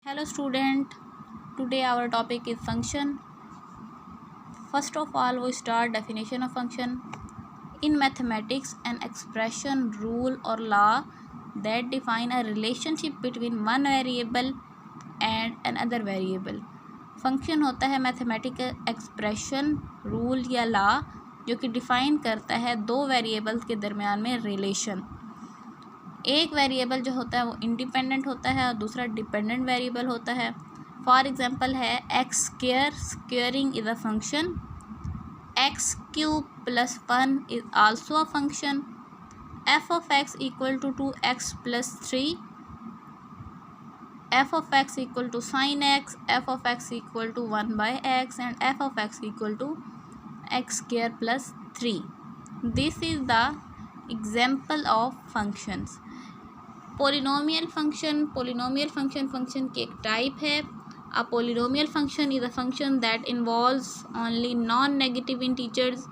Hello student, today our topic is function. First of all, we start definition of function. In mathematics, an expression, rule or law that define a relationship between one variable and another variable. Function होता है mathematical expression, rule या law जो कि define करता है दो variables के दरमियान में रिलेशन। एक वेरिएबल जो होता है वो इंडिपेंडेंट होता है और दूसरा डिपेंडेंट वेरिएबल होता है। फॉर एग्जांपल है x square, squaring is a function. X cube plus 1 is also a function. F of x equal to 2x plus 3, f of x equal to sine x, f of x equal to 1/x and f of x equal to x square plus 3। This is the example of functions. Polynomial function function की एक type है। A polynomial function is a function that involves only non negative integers,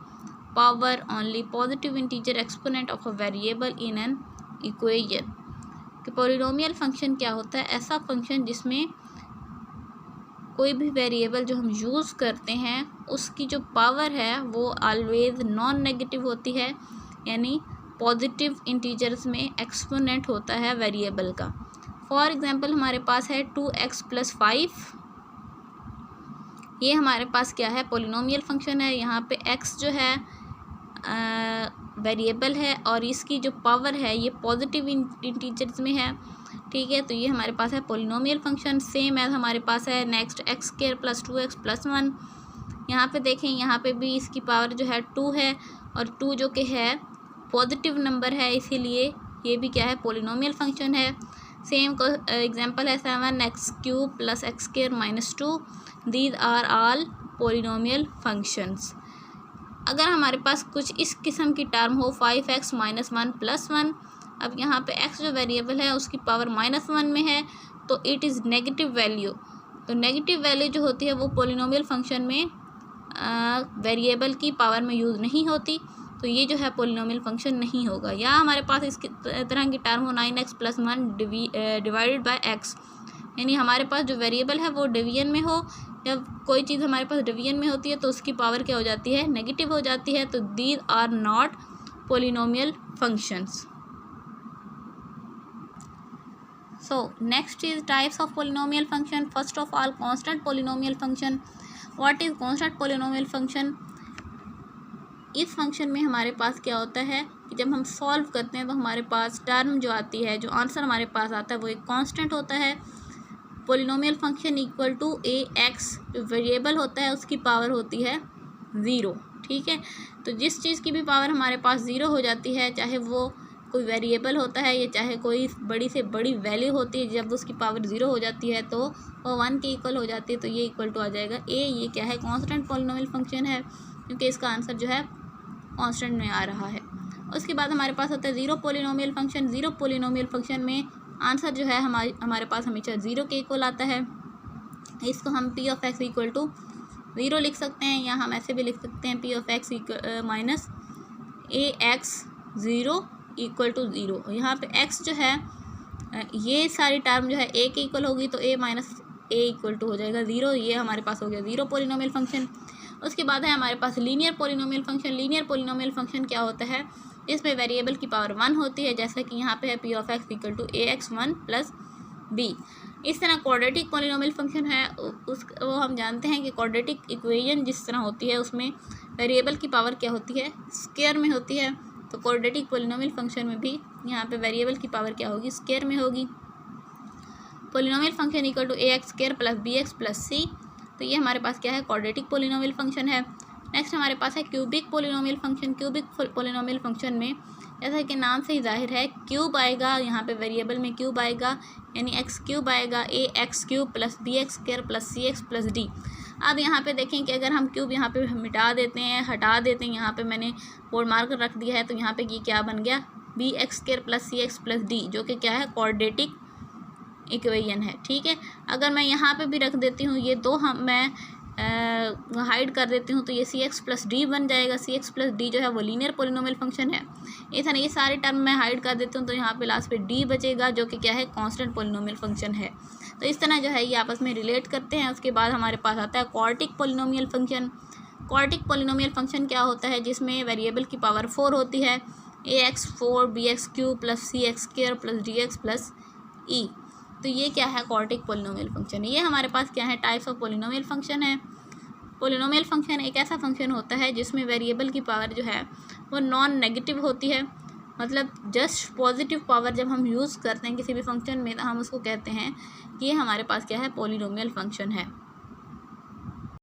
power only positive integer exponent of a variable in an equation. कि polynomial function क्या होता है? ऐसा function जिसमें कोई भी वेरिएबल जो हम यूज़ करते हैं उसकी जो पावर है वो ऑलवेज नॉन नेगेटिव होती है, यानी पॉजिटिव इंटीजर्स में एक्सपोनेंट होता है वेरिएबल का। फॉर एग्जांपल हमारे पास है 2x प्लस 5। ये हमारे पास क्या है? पोलिनोमियल फंक्शन है। यहाँ पे x जो है वेरिएबल है और इसकी जो पावर है ये पॉजिटिव इंटीजर्स में है। ठीक है, तो ये हमारे पास है पोलिनोमियल फंक्शन। सेम एज हमारे पास है next x square plus 2x plus 1। यहाँ पे देखें, यहाँ पे भी इसकी पावर जो है 2 है और 2 जो कि है पॉजिटिव नंबर है, इसीलिए ये भी क्या है? पोलिनोमियल फंक्शन है। सेम को एग्जांपल है 7x cube plus x square minus 2। These are all polynomial functions. अगर हमारे पास कुछ इस किस्म की टर्म हो 5x माइनस 1 प्लस 1, अब यहाँ पे x जो वेरिएबल है उसकी पावर -1 में है तो इट इज़ नेगेटिव वैल्यू। तो नेगेटिव वैल्यू जो होती है वो पोलिनोमियल फंक्शन में वेरिएबल की पावर में यूज़ नहीं होती, तो ये जो है पोलिनोमियल फंक्शन नहीं होगा। या हमारे पास इस तरह की टर्म हो 9x plus 1 divided by x, यानी हमारे पास जो वेरिएबल है वो डिवीजन में हो, या कोई चीज़ हमारे पास डिवीजन में होती है तो उसकी पावर क्या हो जाती है? नेगेटिव हो जाती है। तो these are not polynomial functions. So next is types of polynomial function. First of all, constant polynomial function. What is constant polynomial function? इस फंक्शन में हमारे पास क्या होता है कि जब हम सॉल्व करते हैं तो हमारे पास टर्म जो आती है, जो आंसर हमारे पास आता है वो एक कांस्टेंट होता है। Polynomial function equal to ax, जो वेरिएबल होता है उसकी पावर होती है 0। ठीक है, तो जिस चीज़ की भी पावर हमारे पास 0 हो जाती है, चाहे वो कोई वेरिएबल होता है या चाहे कोई बड़ी से बड़ी वैल्यू होती है, जब उसकी पावर 0 हो जाती है तो वो 1 के इक्वल हो जाती है, तो ये इक्वल टू आ जाएगा a। ये क्या है? कांस्टेंट पोलिनोमियल फंक्शन है, क्योंकि इसका आंसर जो है कांस्टेंट में आ रहा है। उसके बाद हमारे पास होता है zero polynomial function. Zero polynomial function में आंसर जो है हमारे पास हमेशा 0 के इक्वल आता है। इसको हम p of x equal to 0 लिख सकते हैं, या हम ऐसे भी लिख सकते हैं p of x minus ax 0 equal to 0। यहाँ पे x जो है ये सारी टर्म जो है a के इक्वल होगी, तो a minus a equal to हो जाएगा 0। ये हमारे पास हो गया ज़ीरो पोलिनोमियल फंक्शन। उसके बाद है हमारे पास linear polynomial function. Linear polynomial function क्या होता है? इसमें वेरिएबल की पावर 1 होती है, जैसा कि यहाँ पे है p of x equal to ax 1 plus b। इस तरह क्वाड्रेटिक पोलिनोमियल फंक्शन है, वो हम जानते हैं कि क्वाड्रेटिक इक्वेशन जिस तरह होती है उसमें वेरिएबल की पावर क्या होती है? स्क्वायर में होती है। तो क्वाड्रेटिक पोलिनोमियल फंक्शन में भी यहाँ पे वेरिएबल की पावर क्या होगी? स्क्वायर में होगी। Polynomial function equal to ax square plus bx plus c। तो ये हमारे पास क्या है? क्वाड्रेटिक पोलिनोमियल फंक्शन है। नेक्स्ट हमारे पास है cubic polynomial function. Cubic polynomial function में जैसा कि नाम से ही जाहिर है क्यूब आएगा, यहाँ पे वेरिएबल में क्यूब आएगा, यानी एक्स क्यूब आएगा, ax cube plus bx square plus cx plus d। अब यहाँ पे देखें कि अगर हम क्यूब यहाँ पे मिटा देते हैं, हटा देते हैं, यहाँ पे मैंने बोर्ड मार्कर रख दिया है, तो यहाँ पे ये क्या बन गया? bx square plus cx plus d, जो कि क्या है? क्वाड्रेटिक इक्वेशन है। ठीक है, अगर मैं यहाँ पे भी रख देती हूँ ये दो, मैं हाइड कर देती हूँ तो ये cx प्लस डी बन जाएगा। cx प्लस डी जो है वो लीनियर पोलिनोमियल फंक्शन है। इस तरह ये सारे टर्म मैं हाइड कर देती हूँ तो यहाँ पे लास्ट पे डी बचेगा, जो कि क्या है? कांस्टेंट पोलिनोमियल फंक्शन है। तो इस तरह जो है ये आपस में रिलेट करते हैं। उसके बाद हमारे पास आता है quadratic polynomial function. Quadratic polynomial function क्या होता है, जिसमें वेरिएबल की पावर 4 होती है, ax4 bx³ plus cx² plus dx plus e। तो ये क्या है, क्वाड्रेटिक पोलिनोमियल फंक्शन। ये हमारे पास क्या है, टाइप्स ऑफ पोलिनोमियल फंक्शन है। पोलिनोमियल फंक्शन एक ऐसा फंक्शन होता है जिसमें वेरिएबल की पावर जो है वो नॉन नेगेटिव होती है, मतलब जस्ट पॉजिटिव पावर जब हम यूज़ करते हैं किसी भी फंक्शन में तो हम उसको कहते हैं कि ये हमारे पास क्या है, पोलिनोमियल फंक्शन है।